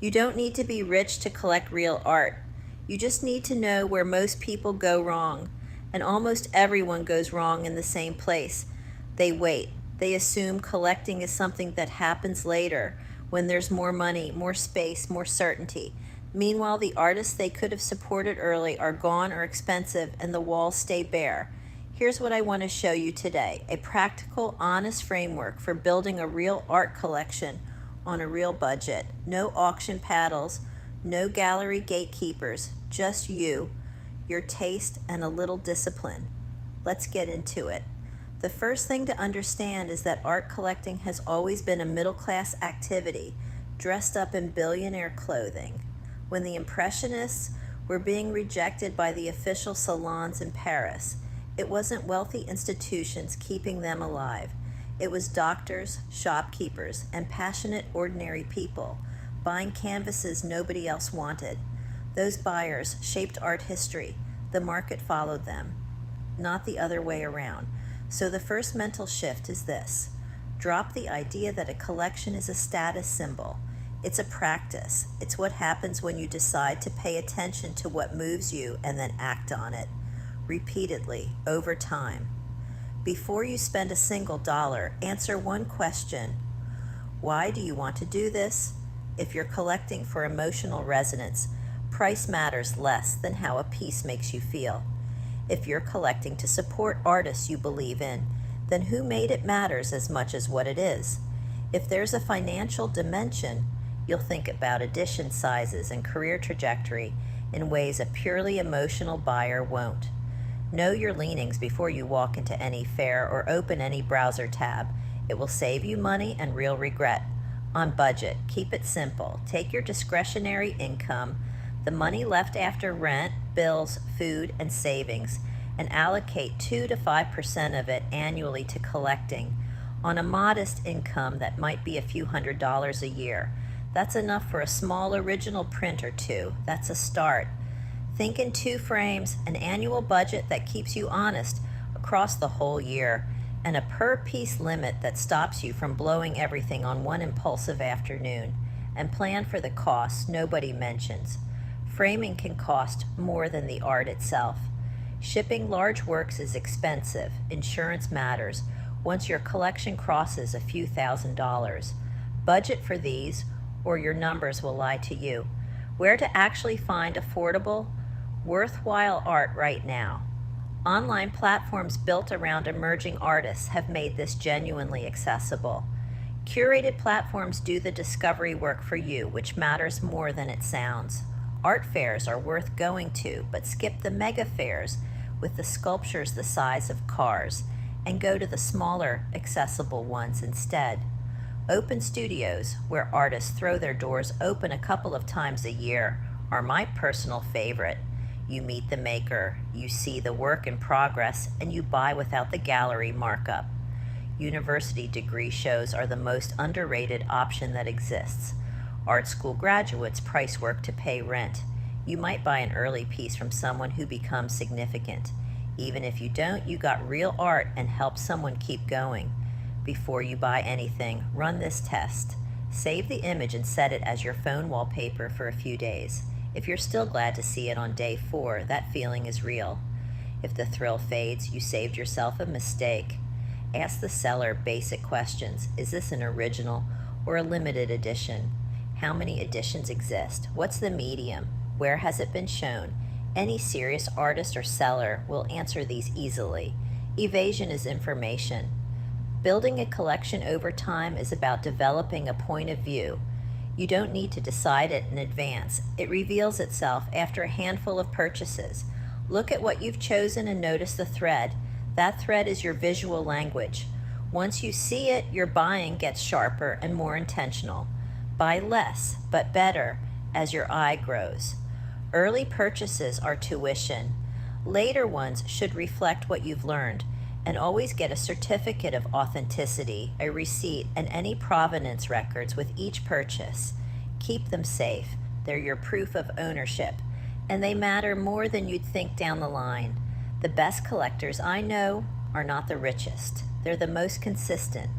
You don't need to be rich to collect real art. You just need to know where most people go wrong. And almost everyone goes wrong in the same place. They wait. They assume collecting is something that happens later, when there's more money, more space, more certainty. Meanwhile, the artists they could have supported early are gone or expensive, and the walls stay bare. Here's what I want to show you today: a practical, honest framework for building a real art collection on a real budget. No auction paddles, no gallery gatekeepers, just you, your taste, and a little discipline. Let's get into it. The first thing to understand is that art collecting has always been a middle-class activity, dressed up in billionaire clothing. When the Impressionists were being rejected by the official salons in Paris, it wasn't wealthy institutions keeping them alive. It was doctors, shopkeepers, and passionate ordinary people buying canvases nobody else wanted. Those buyers shaped art history. The market followed them, not the other way around. So the first mental shift is this: drop the idea that a collection is a status symbol. It's a practice. It's what happens when you decide to pay attention to what moves you and then act on it, repeatedly, over time. Before you spend a single dollar, answer one question: why do you want to do this? If you're collecting for emotional resonance, price matters less than how a piece makes you feel. If you're collecting to support artists you believe in, then who made it matters as much as what it is. If there's a financial dimension, you'll think about edition sizes and career trajectory in ways a purely emotional buyer won't. Know your leanings before you walk into any fair or open any browser tab. It will save you money and real regret. On budget, keep it simple. Take your discretionary income, the money left after rent, bills, food, and savings, and allocate 2 to 5% of it annually to collecting. On a modest income that might be a few $100s a year, that's enough for a small original print or two. That's a start. Think in 2 frames, an annual budget that keeps you honest across the whole year, and a per-piece limit that stops you from blowing everything on one impulsive afternoon. And plan for the costs nobody mentions. Framing can cost more than the art itself. Shipping large works is expensive. Insurance matters once your collection crosses a few $1,000s. Budget for these, or your numbers will lie to you. Where to actually find affordable, worthwhile art right now? Online platforms built around emerging artists have made this genuinely accessible. Curated platforms do the discovery work for you, which matters more than it sounds. Art fairs are worth going to, but skip the mega fairs with the sculptures the size of cars and go to the smaller, accessible ones instead. Open studios, where artists throw their doors open a couple of times a year, are my personal favorite. You meet the maker, you see the work in progress, and you buy without the gallery markup. University degree shows are the most underrated option that exists. Art school graduates price work to pay rent. You might buy an early piece from someone who becomes significant. Even if you don't, you got real art and help someone keep going. Before you buy anything, run this test. Save the image and set it as your phone wallpaper for a few days. If you're still glad to see it on day 4, that feeling is real. If the thrill fades, you saved yourself a mistake. Ask the seller basic questions. Is this an original or a limited edition? How many editions exist? What's the medium? Where has it been shown? Any serious artist or seller will answer these easily. Evasion is information. Building a collection over time is about developing a point of view. You don't need to decide it in advance. It reveals itself after a handful of purchases. Look at what you've chosen and notice the thread. That thread is your visual language. Once you see it, your buying gets sharper and more intentional. Buy less, but better, as your eye grows. Early purchases are tuition. Later ones should reflect what you've learned. And always get a certificate of authenticity, a receipt, and any provenance records with each purchase. Keep them safe. They're your proof of ownership, and they matter more than you'd think down the line. The best collectors I know are not the richest. They're the most consistent,